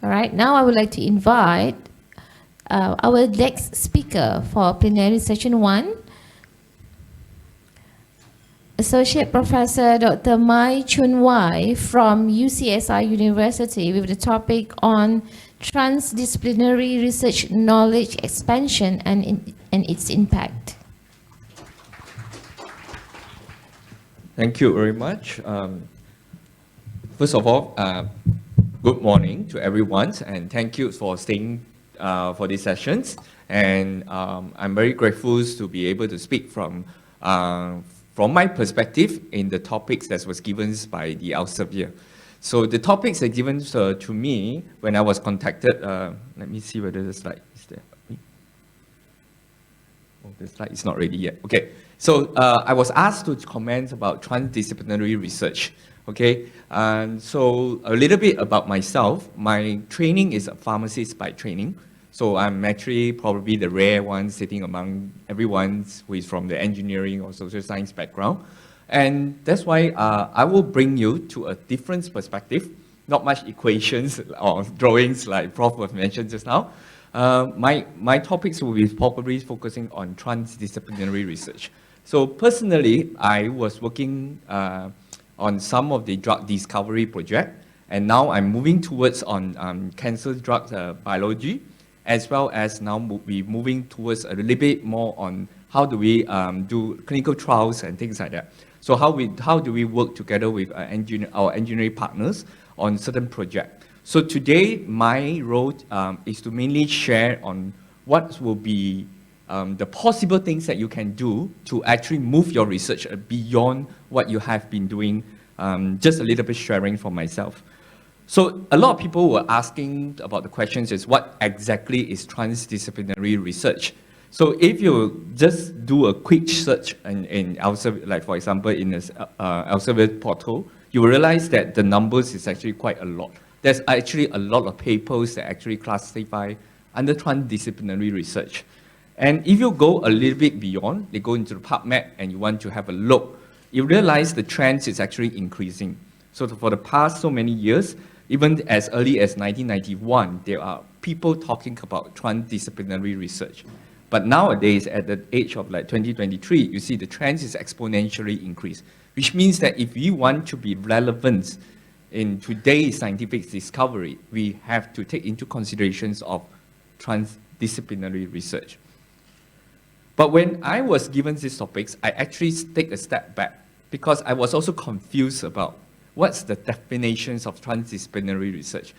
All right, now I would like to invite our next speaker for Plenary Session 1, Associate Professor Dr. Mai Chun from UCSI University with the topic on Transdisciplinary Research Knowledge Expansion and its impact. Thank you very much. First of all, good morning to everyone, and thank you for staying for these sessions. And I'm very grateful to be able to speak from my perspective in the topics that was given by the Elsevier. So the topics are given to me when I was contacted. Let me see whether the slide is there. Oh, the slide is not ready yet. Okay, so I was asked to comment about transdisciplinary research. Okay, and so a little bit about myself. My training is a pharmacist by training. So I'm actually probably the rare one sitting among everyone who is from the engineering or social science background. And that's why I will bring you to a different perspective, not much equations or drawings like Prof was mentioned just now. My topics will be probably focusing on transdisciplinary research. So personally, I was working on some of the drug discovery project, and now I'm moving towards on cancer drug biology, as well as now we're moving towards a little bit more on how do we do clinical trials and things like that. So how do we work together with our engineering partners on certain project. So today my role is to mainly share on what will be the possible things that you can do to actually move your research beyond what you have been doing, just a little bit sharing from myself. So a lot of people were asking about the questions is what exactly is transdisciplinary research? So if you just do a quick search in Elsevier, like for example in this Elsevier portal, you will realize that the numbers is actually quite a lot. There's actually a lot of papers that actually classify under transdisciplinary research. And if you go a little bit beyond, they go into the PubMed and you want to have a look, you realize the trend is actually increasing. So for the past so many years, even as early as 1991, there are people talking about transdisciplinary research. But nowadays, at the age of like 2023, you see the trend is exponentially increased, which means that if we want to be relevant in today's scientific discovery, we have to take into considerations of transdisciplinary research. But when I was given these topics, I actually take a step back because I was also confused about what's the definitions of transdisciplinary research.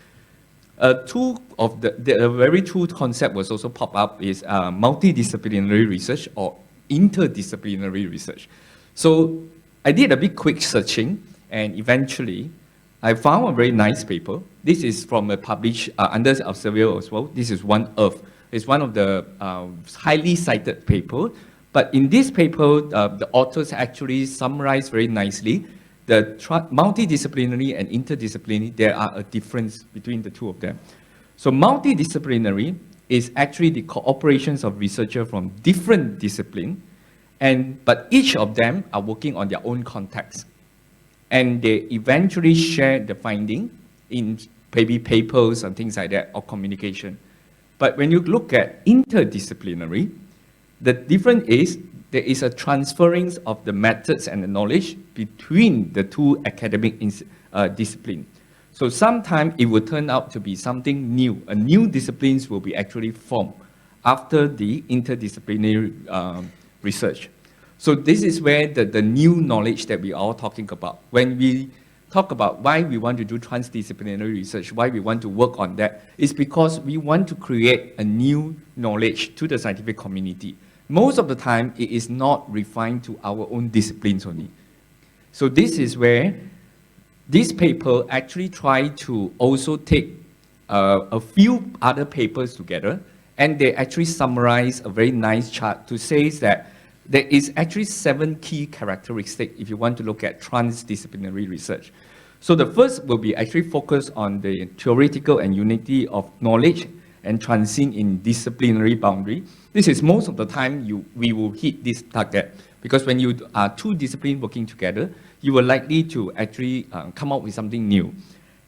Two of the very true concept was also pop up is multidisciplinary research or interdisciplinary research. So I did a bit quick searching, and eventually I found a very nice paper. This is from a published under Elsevier as well. This is One Earth. It's one of the highly cited paper. But in this paper, the authors actually summarize very nicely the multidisciplinary and interdisciplinary, there are a difference between the two of them. So multidisciplinary is actually the cooperations of researchers from different disciplines, but each of them are working on their own context. And they eventually share the finding in maybe papers and things like that, or communication. But when you look at interdisciplinary, the difference is there is a transference of the methods and the knowledge between the two academic disciplines. So sometimes it will turn out to be something new. A new disciplines will be actually formed after the interdisciplinary research. So this is where the new knowledge that we are all talking about. When we talk about why we want to do transdisciplinary research, why we want to work on that, is because we want to create a new knowledge to the scientific community. Most of the time, it is not refined to our own disciplines only. So this is where this paper actually tried to also take a few other papers together, and they actually summarize a very nice chart to say that there is actually 7 key characteristics if you want to look at transdisciplinary research. So the first will be actually focused on the theoretical and unity of knowledge and transcend in disciplinary boundary. This is most of the time we will hit this target, because when you are two disciplines working together, you are likely to actually come up with something new.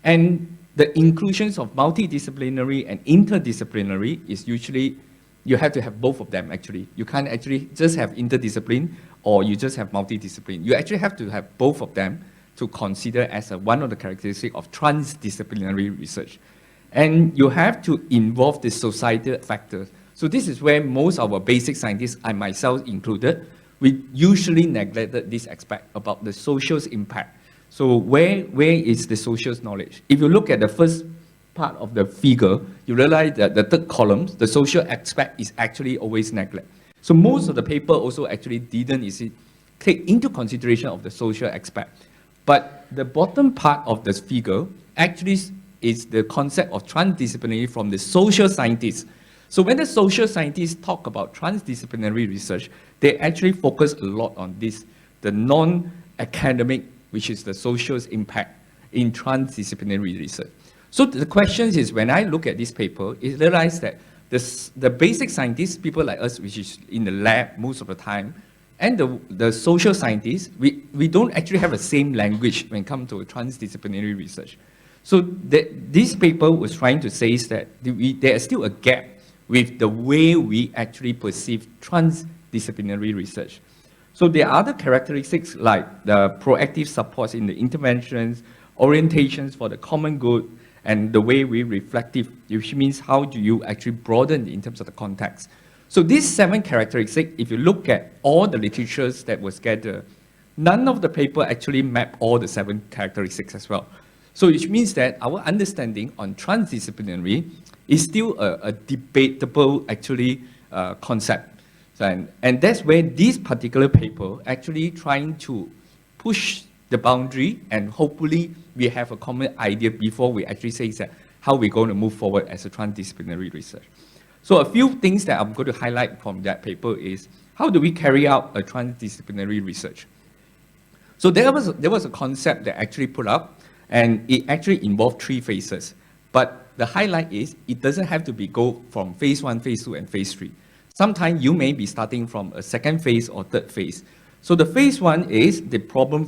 And the inclusions of multidisciplinary and interdisciplinary is usually, you have to have both of them actually. You can't actually just have interdiscipline or you just have multidiscipline. You actually have to have both of them to consider as one of the characteristics of transdisciplinary research. And you have to involve the societal factors. So this is where most of our basic scientists, I myself included, we usually neglected this aspect about the social impact. So where is the social knowledge? If you look at the first part of the figure, you realize that the third column, the social aspect is actually always neglected. So most of the paper also actually didn't take into consideration of the social aspect. But the bottom part of this figure actually is the concept of transdisciplinary from the social scientists. So when the social scientists talk about transdisciplinary research, they actually focus a lot on this, the non-academic, which is the social impact in transdisciplinary research. So the question is, when I look at this paper, I realize that the basic scientists, people like us, which is in the lab most of the time, and the social scientists, we don't actually have the same language when it comes to transdisciplinary research. So this paper was trying to say is that there is still a gap with the way we actually perceive transdisciplinary research. So there are other characteristics like the proactive supports in the interventions, orientations for the common good, and the way we reflective, which means how do you actually broaden in terms of the context. So these 7 characteristics, if you look at all the literatures that was gathered, none of the paper actually map all the 7 characteristics as well. So which means that our understanding on transdisciplinary is still a debatable actually concept. And that's where this particular paper actually trying to push the boundary, and hopefully we have a common idea before we actually say that how we're going to move forward as a transdisciplinary research. So a few things that I'm going to highlight from that paper is, how do we carry out a transdisciplinary research? So there was a concept that actually put up, and it actually involved 3 phases. But the highlight is, it doesn't have to go from phase 1, phase 2, and phase 3. Sometimes you may be starting from a second phase or third phase. So the phase 1 is the problem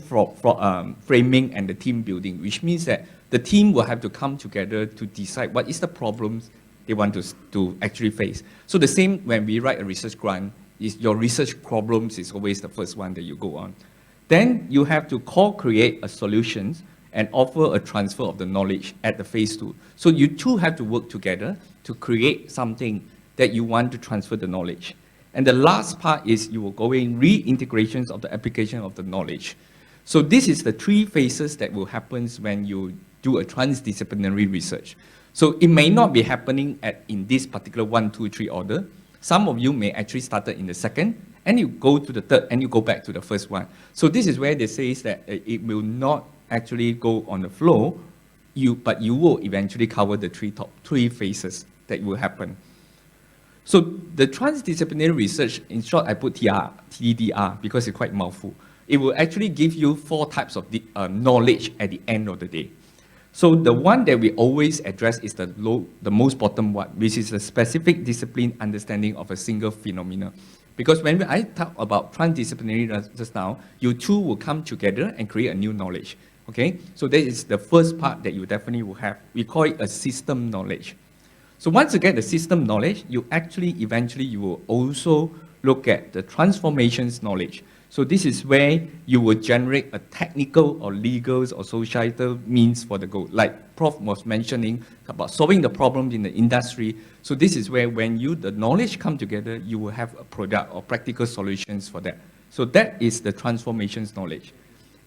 framing and the team building, which means that the team will have to come together to decide what is the problems they want to actually face. So the same when we write a research grant, your research problems is always the first one that you go on. Then you have to co-create a solutions and offer a transfer of the knowledge at the phase 2. So you two have to work together to create something that you want to transfer the knowledge. And the last part is you will go in reintegrations of the application of the knowledge. So this is the 3 phases that will happen when you do a transdisciplinary research. So it may not be happening in this particular 1, 2, 3 order. Some of you may actually start in the second, and you go to the third, and you go back to the first one. So this is where they say that it will not actually go on the flow, but you will eventually cover the top 3 phases that will happen. So the transdisciplinary research, in short, I put TDR because it's quite mouthful. It will actually give you 4 types of knowledge at the end of the day. So the one that we always address is the most bottom one, which is the specific discipline understanding of a single phenomenon. Because when I talk about transdisciplinary just now, you two will come together and create a new knowledge. Okay? So that is the first part that you definitely will have. We call it a system knowledge. So once you get the system knowledge, eventually you will also look at the transformations knowledge. So this is where you will generate a technical or legal or societal means for the goal. Like Prof was mentioning about solving the problems in the industry. So this is where when the knowledge come together, you will have a product or practical solutions for that. So that is the transformations knowledge.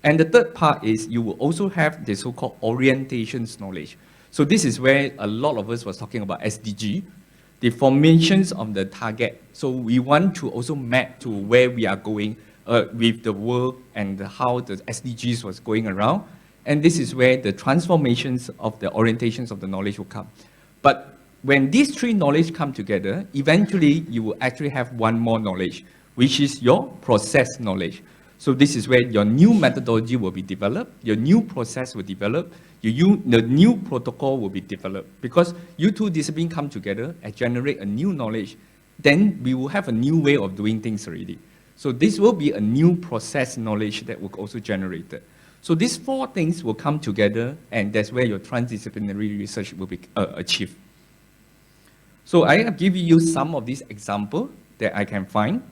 And the third part is you will also have the so-called orientations knowledge. So this is where a lot of us was talking about SDG, the formations of the target. So we want to also map to where we are going with the world and how the SDGs was going around. And this is where the transformations of the orientations of the knowledge will come. But when these 3 knowledge come together, eventually you will actually have one more knowledge, which is your process knowledge. So this is where your new methodology will be developed, your new process will develop, the new protocol will be developed. Because you 2 disciplines come together and generate a new knowledge, then we will have a new way of doing things already. So this will be a new process knowledge that will also generate it. So these four things will come together, and that's where your transdisciplinary research will be achieved. So I have given you some of these examples that I can find.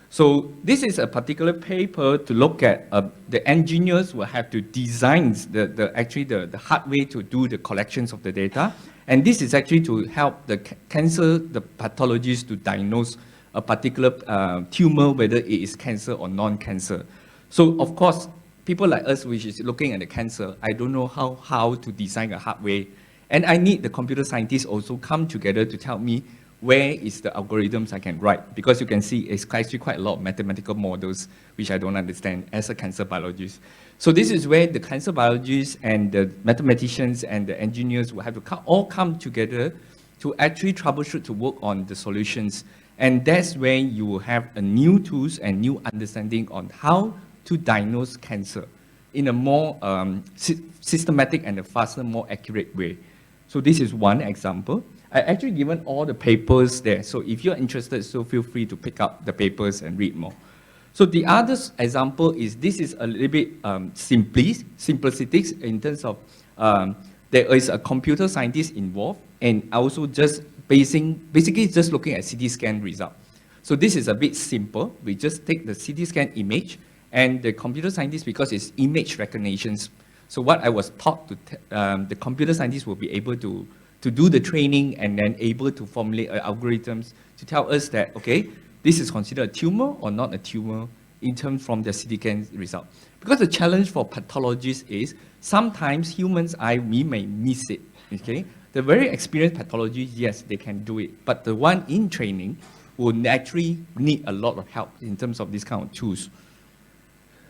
So this is a particular paper to look at the engineers will have to design the hard way to do the collections of the data. And this is actually to help the pathologists to diagnose a particular tumor, whether it is cancer or non-cancer. So of course, people like us, which is looking at the cancer, I don't know how to design a hard way. And I need the computer scientists also come together to tell me where is the algorithms I can write, because you can see it's actually quite a lot of mathematical models which I don't understand as a cancer biologist. So this is where the cancer biologists and the mathematicians and the engineers will have to all come together to actually troubleshoot, to work on the solutions. And that's where you will have a new tools and new understanding on how to diagnose cancer in a more systematic and a faster, more accurate way. So this is one example. I actually given all the papers there, so if you're interested, so feel free to pick up the papers and read more. So the other example is, this is a little bit simplistic in terms of there is a computer scientist involved, and also just basically just looking at CT scan result. So this is a bit simple. We just take the CT scan image, and the computer scientist, because it's image recognitions, so what I was taught to, the computer scientist will be able to do the training and then able to formulate algorithms to tell us that, okay, this is considered a tumor or not a tumor in terms from the CT scan result. Because the challenge for pathologists is sometimes humans' eye, we may miss it, okay? The very experienced pathologists, yes, they can do it, but the one in training will actually need a lot of help in terms of this kind of tools.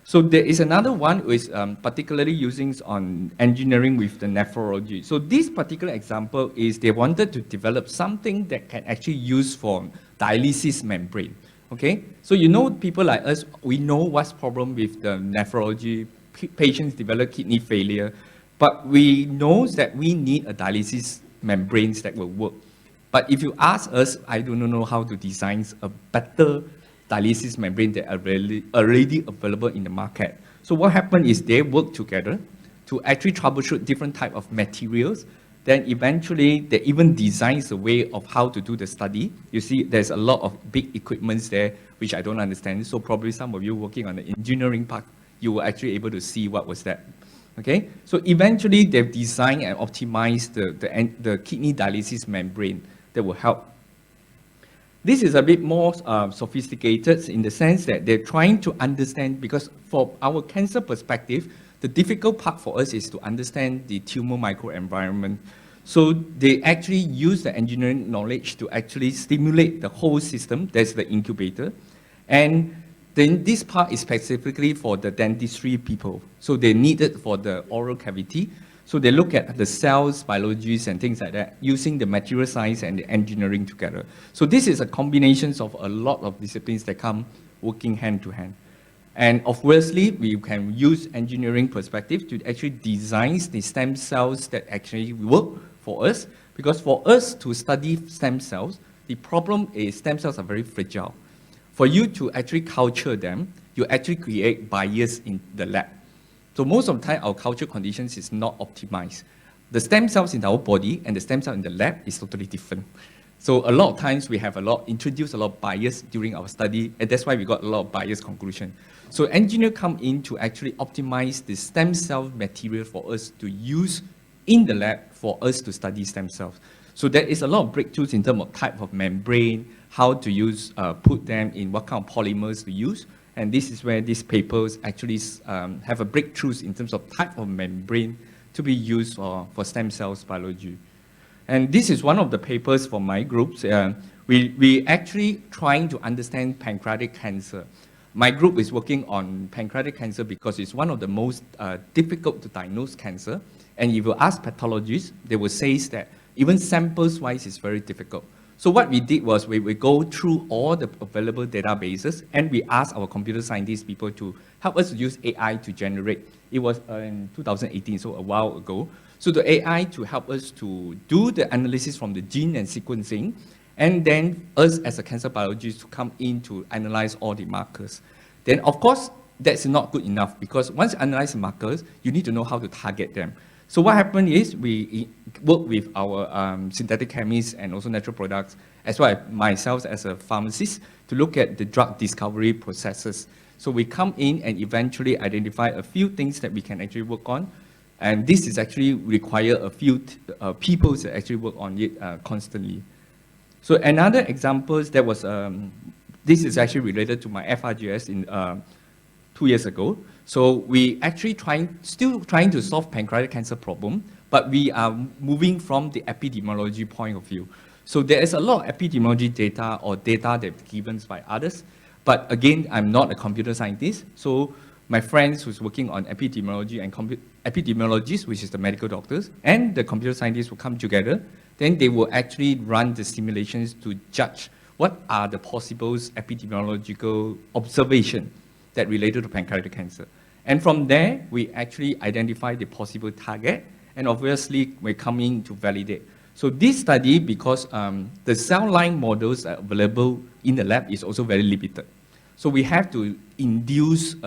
So there is another one which particularly using on engineering with the nephrology. So this particular example is they wanted to develop something that can actually use for dialysis membrane. Okay, so you know, people like us, we know what's problem with the nephrology. Patients develop kidney failure, but we know that we need a dialysis membranes that will work. But if you ask us, I do not know how to design a better dialysis membrane that are already available in the market. So what happened is they work together to actually troubleshoot different type of materials. Then eventually they even designs a way of how to do the study. You see, there's a lot of big equipments there, which I don't understand. So probably some of you working on the engineering part, you were actually able to see what was that. Okay, so eventually they've designed and optimized the kidney dialysis membrane that will help. This is a bit more sophisticated in the sense that they're trying to understand, because for our cancer perspective, the difficult part for us is to understand the tumor microenvironment. So they actually use the engineering knowledge to actually stimulate the whole system. That's the incubator. And then this part is specifically for the dentistry people. So they need it for the oral cavity. So they look at the cells, biologies, and things like that, using the material science and the engineering together. So this is a combination of a lot of disciplines that come working hand to hand. And obviously, we can use engineering perspective to actually design the stem cells that actually work for us. Because for us to study stem cells, the problem is stem cells are very fragile. For you to actually culture them, you actually create bias in the lab. So most of the time, our culture conditions is not optimized. The stem cells in our body and the stem cell in the lab is totally different. So a lot of times we have introduced a lot of bias during our study, and that's why we got a lot of bias conclusion. So engineers come in to actually optimize the stem cell material for us to use in the lab for us to study stem cells. So there is a lot of breakthroughs in terms of type of membrane, how to use, put them in what kind of polymers to use. And this is where these papers actually have a breakthroughs in terms of type of membrane to be used for stem cells biology. And this is one of the papers for my groups. We actually trying to understand pancreatic cancer. My group is working on pancreatic cancer because it's one of the most difficult to diagnose cancer. And if you ask pathologists, they will say that even samples-wise, it's very difficult. So what we did was we go through all the available databases, and we asked our computer scientist people to help us use AI to generate. It was in 2018, so a while ago. So the AI to help us to do the analysis from the gene and sequencing, and then us as a cancer biologist to come in to analyze all the markers. Then of course, that's not good enough, because once you analyze the markers, you need to know how to target them. So what happened is we work with our synthetic chemists and also natural products, as well as myself as a pharmacist, to look at the drug discovery processes. So we come in and eventually identify a few things that we can actually work on. And this is actually require a few people to actually work on it constantly. So another example that was, this is actually related to my FRGS in 2 years ago. So we actually still trying to solve pancreatic cancer problem, but we are moving from the epidemiology point of view. So there is a lot of epidemiology data or data that's given by others. But again, I'm not a computer scientist. So my friends who's working on epidemiology and epidemiologists, which is the medical doctors, and the computer scientists will come together. Then they will actually run the simulations to judge what are the possible epidemiological observations that related to pancreatic cancer. And from there, we actually identify the possible target, and obviously we're coming to validate. So this study, because the cell line models that are available in the lab is also very limited. So we have to induce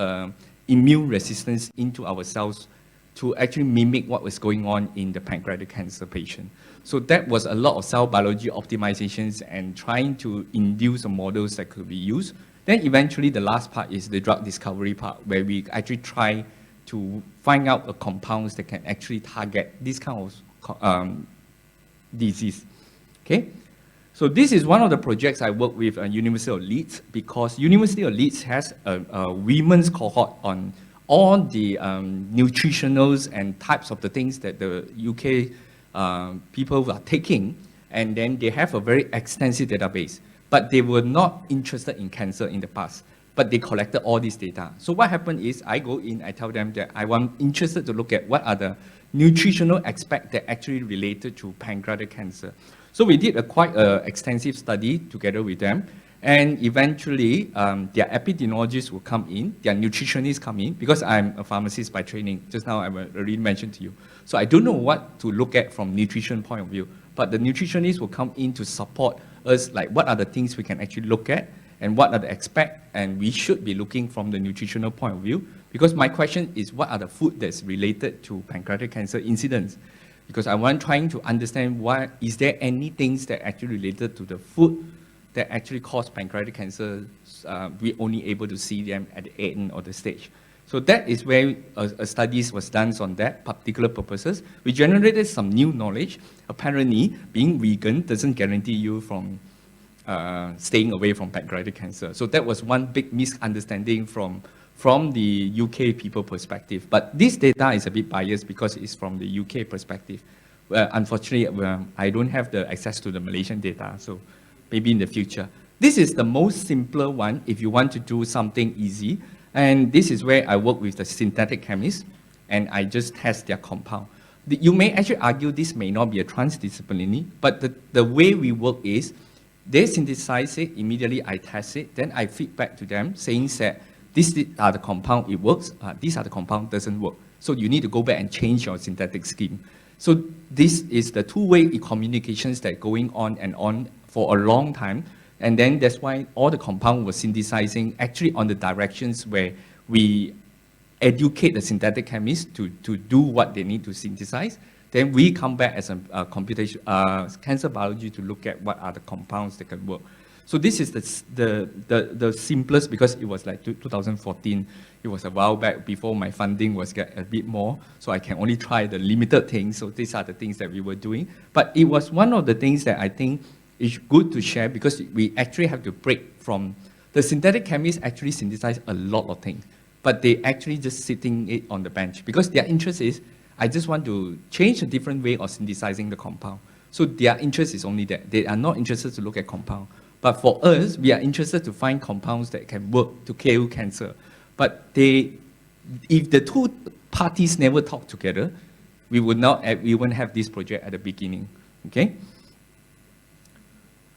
immune resistance into our cells to actually mimic what was going on in the pancreatic cancer patient. So that was a lot of cell biology optimizations and trying to induce the models that could be used. Then eventually the last part is the drug discovery part, where we actually try to find out the compounds that can actually target this kind of disease. Okay? So this is one of the projects I work with University of Leeds, because University of Leeds has a women's cohort on all the nutritionals and types of the things that the UK people are taking, and then they have a very extensive database. But they were not interested in cancer in the past, but they collected all this data. So what happened is I go in, I tell them that I'm interested to look at what are the nutritional aspects that actually related to pancreatic cancer. So we did a quite extensive study together with them, and eventually their epidemiologists will come in, their nutritionists come in, because I'm a pharmacist by training. Just now I already mentioned to you. So I don't know what to look at from nutrition point of view, but the nutritionists will come in to support us, like what are the things we can actually look at, and what are the aspects, and we should be looking from the nutritional point of view. Because my question is, what are the food that's related to pancreatic cancer incidence? Because I want trying to understand why, is there any things that actually related to the food that actually cause pancreatic cancer, we only able to see them at the end of the stage. So that is where a studies was done on that particular purposes. We generated some new knowledge. Apparently, being vegan doesn't guarantee you from staying away from pancreatic cancer. So that was one big misunderstanding from the UK people perspective. But this data is a bit biased because it's from the UK perspective. Unfortunately, I don't have the access to the Malaysian data, so maybe in the future. This is the most simpler one if you want to do something easy. And this is where I work with the synthetic chemists, and I just test their compound. You may actually argue this may not be a transdisciplinary, but the way we work is, they synthesize it, immediately I test it, then I feed back to them saying that these are the compound, it works, these are the compound, doesn't work. So you need to go back and change your synthetic scheme. So this is the two-way communications that going on and on for a long time. And then that's why all the compound was synthesizing actually on the directions where we educate the synthetic chemists to do what they need to synthesize. Then we come back as a computation, cancer biology to look at what are the compounds that can work. So this is the simplest, because it was like 2014. It was a while back before my funding was get a bit more. So I can only try the limited things. So these are the things that we were doing. But it was one of the things that I think is good to share, because we actually have to break from the synthetic chemists actually synthesize a lot of things, but they actually just sitting it on the bench because their interest is, I just want to change a different way of synthesizing the compound. So their interest is only that. They are not interested to look at compound. But for us, we are interested to find compounds that can work to kill cancer. But if the two parties never talk together, we wouldn't have this project at the beginning. Okay?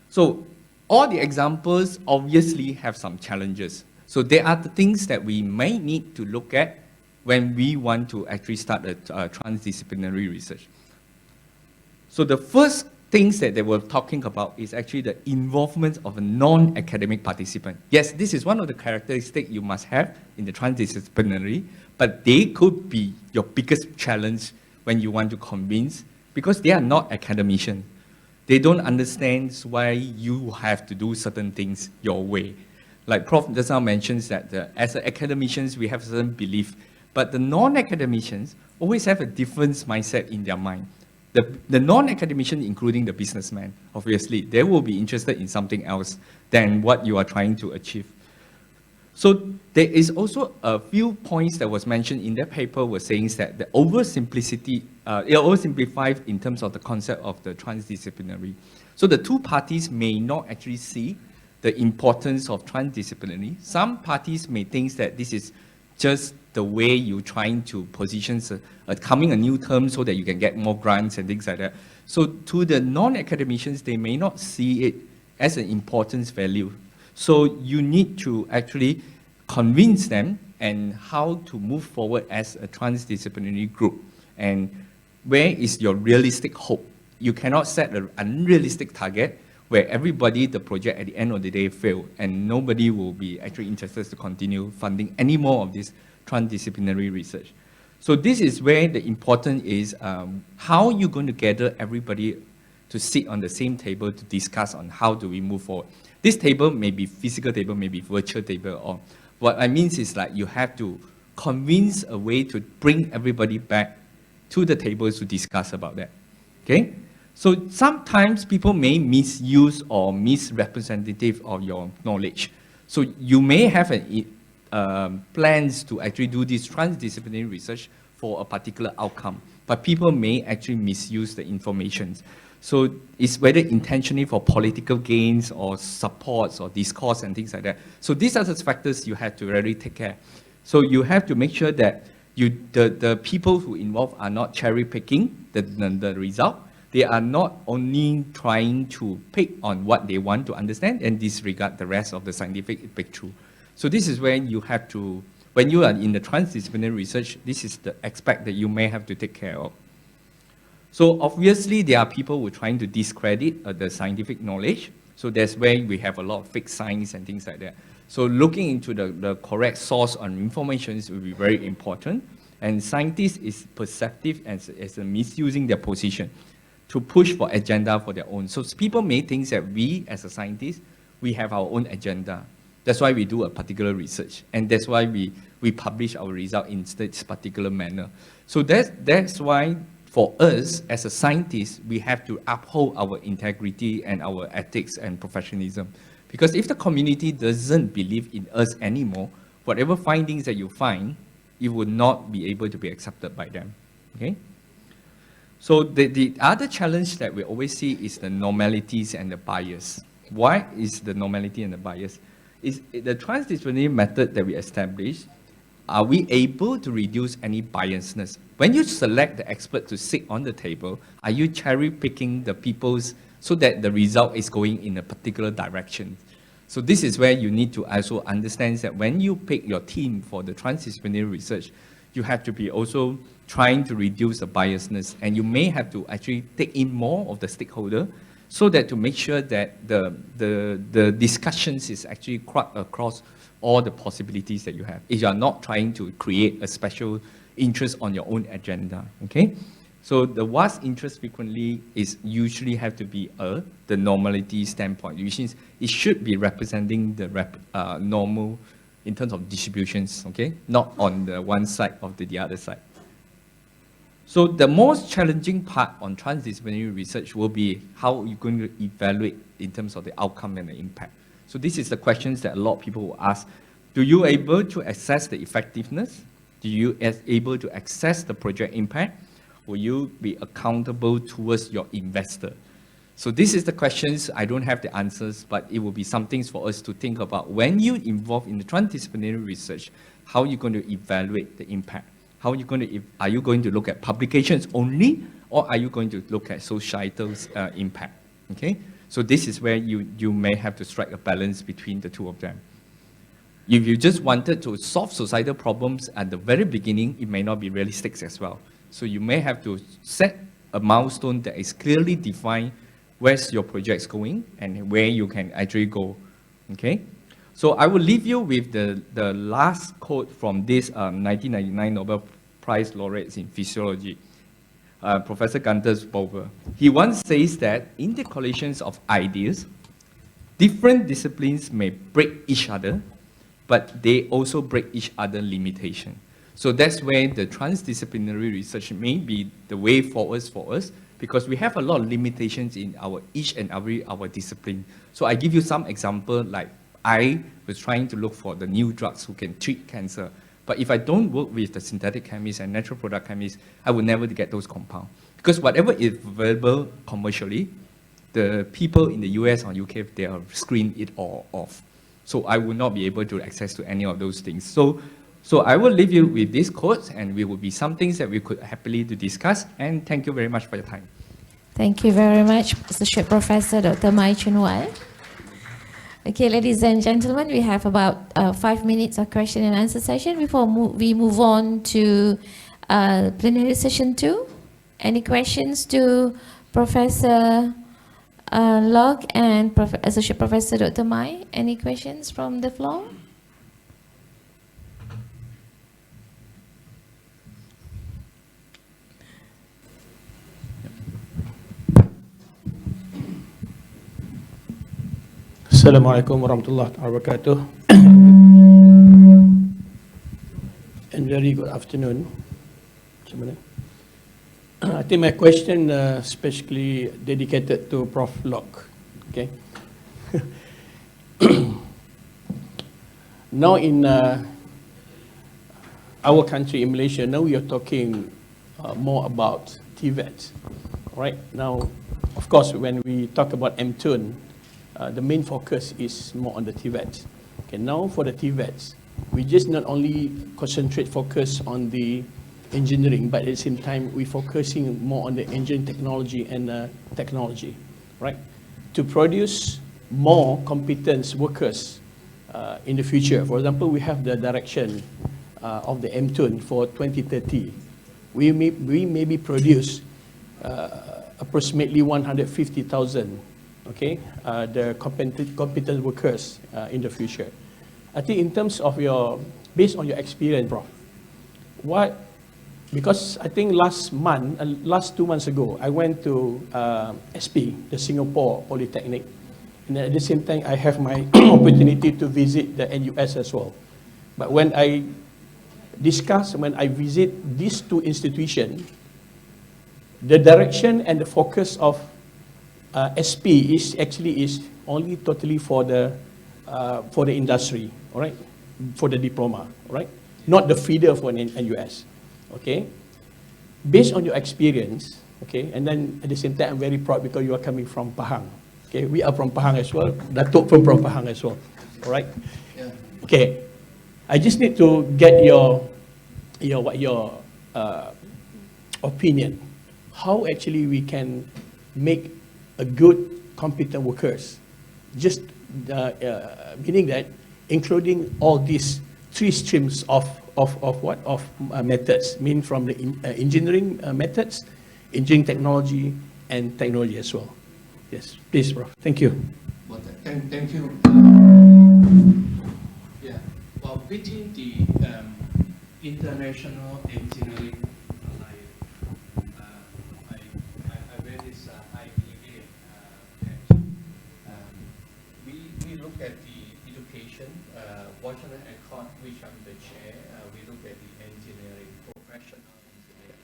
So all the examples obviously have some challenges. So there are the things that we may need to look at when we want to actually start a transdisciplinary research. So the first things that they were talking about is actually the involvement of a non-academic participant. Yes, this is one of the characteristics you must have in the transdisciplinary, but they could be your biggest challenge when you want to convince, because they are not academicians. They don't understand why you have to do certain things your way. Like Prof. just now mentions that as academicians, we have certain belief, but the non-academicians always have a different mindset in their mind. The non-academician, including the businessman, obviously, they will be interested in something else than what you are trying to achieve. So there is also a few points that was mentioned in that paper was saying that the oversimplicity, it oversimplified in terms of the concept of the transdisciplinary. So the two parties may not actually see the importance of transdisciplinary. Some parties may think that this is just the way you're trying to position coming a new term so that you can get more grants and things like that. So to the non-academicians, they may not see it as an importance value. So you need to actually convince them and how to move forward as a transdisciplinary group. And where is your realistic hope? You cannot set an unrealistic target where everybody, the project at the end of the day fail, and nobody will be actually interested to continue funding any more of this transdisciplinary research. So this is where the important is how you're going to gather everybody to sit on the same table to discuss on how do we move forward. This table may be physical table, may be virtual table, or what I mean is like you have to convince a way to bring everybody back to the tables to discuss about that, okay? So sometimes people may misuse or misrepresentative of your knowledge. So you may have plans to actually do this transdisciplinary research for a particular outcome, but people may actually misuse the information. So it's whether intentionally for political gains or supports or discourse and things like that. So these are the factors you have to really take care. So you have to make sure that the people who involved are not cherry picking the result. They are not only trying to pick on what they want to understand and disregard the rest of the scientific breakthrough. So this is when you have to, when you are in the transdisciplinary research, this is the aspect that you may have to take care of. So obviously there are people who are trying to discredit the scientific knowledge. So that's where we have a lot of fake science and things like that. So looking into the correct source on information will be very important. And scientists is perceptive as misusing their position to push for agenda for their own. So people may think that we as a scientist, we have our own agenda. That's why we do a particular research. And that's why we publish our result in this particular manner. So that's why for us as a scientist, we have to uphold our integrity and our ethics and professionalism. Because if the community doesn't believe in us anymore, whatever findings that you find, it would not be able to be accepted by them, okay? So the other challenge that we always see is the normalities and the bias. Why is the normality and the bias? Is the transdisciplinary method that we established, are we able to reduce any biasness? When you select the expert to sit on the table, are you cherry picking the people's so that the result is going in a particular direction? So this is where you need to also understand that when you pick your team for the transdisciplinary research, you have to be also trying to reduce the biasness, and you may have to actually take in more of the stakeholder so that to make sure that the discussions is actually across all the possibilities that you have. If you are not trying to create a special interest on your own agenda, okay? So the vast interest frequently is usually have to be the normality standpoint, which means it should be representing the normal in terms of distributions, okay? Not on the one side or the other side. So the most challenging part on transdisciplinary research will be how you're going to evaluate in terms of the outcome and the impact. So this is the questions that a lot of people will ask. Do you able to assess the effectiveness? Do you able to assess the project impact? Will you be accountable towards your investor? So this is the questions. I don't have the answers, but it will be some things for us to think about. When you involve in the transdisciplinary research, how are you going to evaluate the impact? How are you going to look at publications only, or are you going to look at societal impact? Okay, so this is where you may have to strike a balance between the two of them. If you just wanted to solve societal problems at the very beginning, it may not be realistic as well. So you may have to set a milestone that is clearly defined where's your projects going and where you can actually go, okay? So I will leave you with the last quote from this 1999 Nobel Prize laureate in physiology, Professor Gunther Bovers. He once says that in the collisions of ideas, different disciplines may break each other, but they also break each other limitation. So that's where the transdisciplinary research may be the way forward for us, because we have a lot of limitations in each and every our discipline. So I give you some example, like I was trying to look for the new drugs who can treat cancer. But if I don't work with the synthetic chemists and natural product chemists, I will never get those compounds. Because whatever is available commercially, the people in the US or UK, they have screened it all off. So I will not be able to access to any of those things. So I will leave you with these quotes, and we will be some things that we could happily to discuss. And thank you very much for your time. Thank you very much, Associate Professor Dr. Mai Chun. Okay, ladies and gentlemen, we have about 5 minutes of question and answer session before we move on to plenary session 2. Any questions to Professor Locke and Associate Professor Dr. Mai? Any questions from the floor? Assalamualaikum warahmatullahi wabarakatuh. And very good afternoon. I think my question especially dedicated to Prof. Locke. Okay. Now in our country, in Malaysia, now we are talking more about TVET. Right now, of course, when we talk about Chun, the main focus is more on the TVET. Okay, now for the TVETs, we just not only focus on the engineering, but at the same time, we're focusing more on the engineering technology and technology, right? To produce more competent workers in the future. For example, we have the direction of the Chun for 2030. We maybe produce approximately 150,000 okay, the competent workers in the future. I think in terms of based on your experience, Prof, because I think last 2 months ago, I went to SP, the Singapore Polytechnic, and at the same time, I have my opportunity to visit the NUS as well. But when I visit these two institutions, the direction and the focus of SP is only totally for the industry, all right, for the diploma, all right, not the feeder for an NUS, okay. Based on your experience, okay, and then at the same time, I'm very proud because you are coming from Pahang, okay. We are from Pahang as well. Datuk from Pahang as well, all right. Yeah. Okay, I just need to get your opinion. How actually we can make a good, competent workers, just meaning that including all these 3 streams of methods, mean from the engineering methods, engineering technology, and technology as well. Yes, please, Prof. Thank you. Well, thank you. Yeah. Well, within the international engineering at the education, Washington Accord, which I'm the chair, we look at the engineering, professional engineering.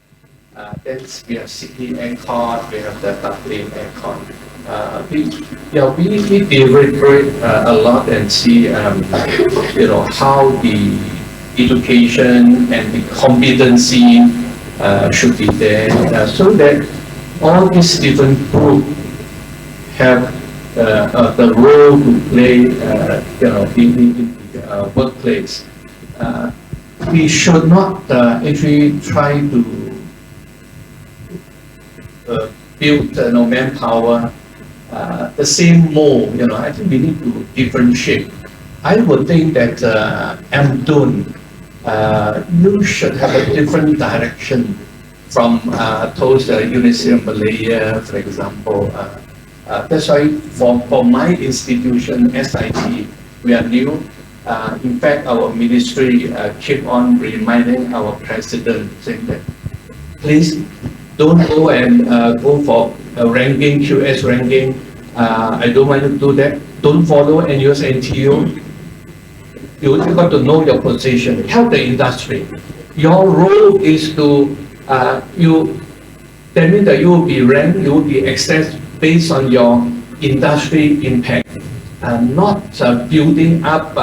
Then we have Sydney Accord, we have the Dublin Accord. We deliberate a lot and see, how the education and the competency should be there, so that all these different groups have the role to play, in the workplace. We should not actually try to build manpower the same mold. I think we need to differentiate. I would think that Chun, you should have a different direction from those University of Malaya, for example. That's why for my institution, SIT, we are new. In fact, our ministry keep on reminding our president saying that, please don't go and go for a ranking, QS ranking. I don't want you to do that. Don't follow NUS NTU. You got to know your position. Help the industry. Your role is to that means that you will be ranked, you will be assessed based on your industry impact, not building up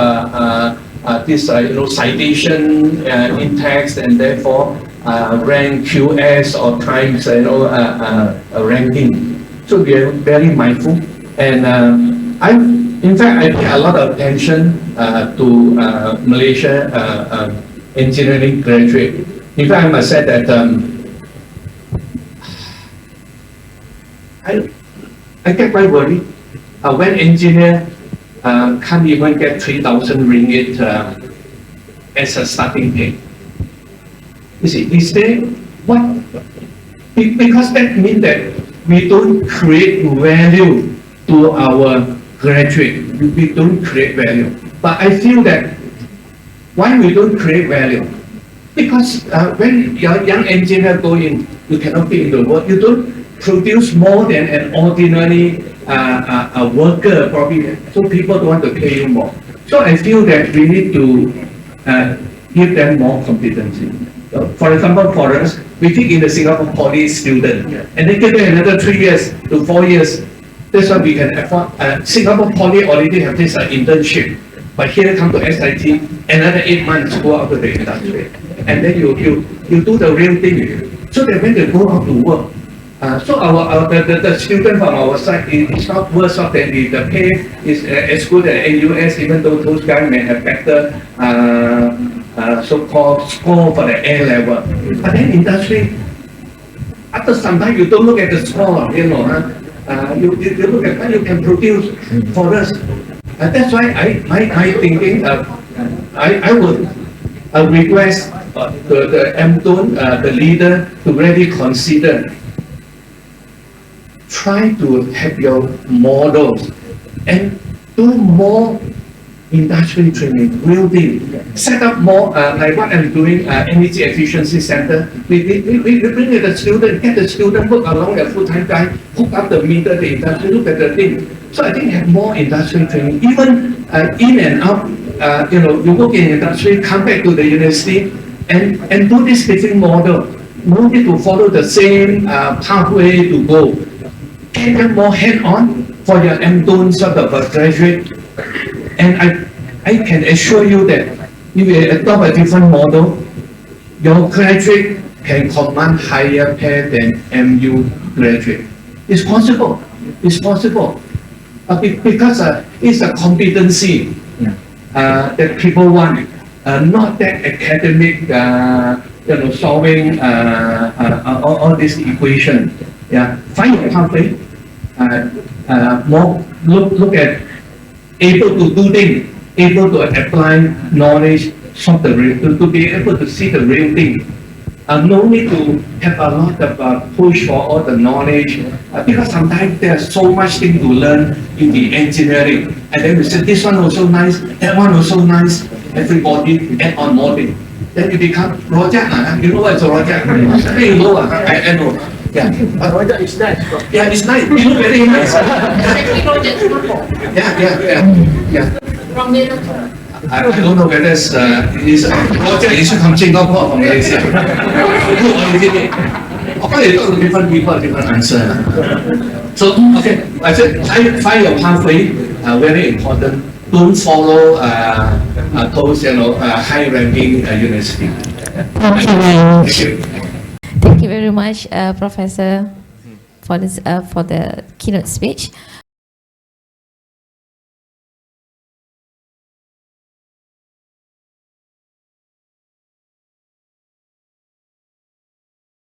this citation index and therefore rank QS or times ranking. So we are very mindful, and in fact I pay a lot of attention to Malaysia engineering graduate. In fact, I must say that I get quite worried when engineer can't even get 3,000 ringgit as a starting pay. You see, is there what? Because that means that we don't create value to our graduate. We don't create value. But I feel that why we don't create value? Because when your young engineer go in, you cannot be in the work. You don't produce more than an ordinary worker probably, so people don't want to pay you more. So I feel that we need to give them more competency. For example, for us, we take in the Singapore Poly student, and they give them another 3 years to 4 years. That's why we can afford. Singapore Poly already have this internship, but here come to SIT, another 8 months go out to the industry, and then you do the real thing, so that when they go out to work. So the student from our side is not worse off than the pay is as good as NUS, even though those guys may have better so-called score for the A level. But then industry, after some time you don't look at the score, you look at what you can produce for us. That's why my thinking, I would request the MTUN, the leader, to really consider. Try to have your models and do more industry training, real deal. Set up more, like what I'm doing, energy efficiency center. We bring the student, get the student hook along a full-time guy, hook up the meter, the industry, look at the thing. So I think have more industry training, even in and out, you work in industry, come back to the university and do this different model. No need to follow the same pathway to go. Get them more hand-on for your MTUN sort of a graduate. And I can assure you that if you adopt a different model, your graduate can command higher pay than MU graduate. It's possible. It's possible. Because it's a competency that people want, not that academic, solving all this equation. Yeah, find your pathway. More look at able to do things, able to apply knowledge, to be able to see the real thing. No need to have a lot of push for all the knowledge, because sometimes there's so much thing to learn in the engineering, and then we say this one also nice, that one also nice. Everybody add on more thing. Then you become project. You know what is a project? I know. Yeah, Project is nice. Yeah, it's nice. You look very nice. Yeah. From there. I don't know whether it's project is from Singapore or from Malaysia. Of course, you talk to different people, different answer. So, okay, I said, find your pathway, very important. Don't follow those, high-ranking university. Thank you. Thank you very much, Professor, for this for the keynote speech.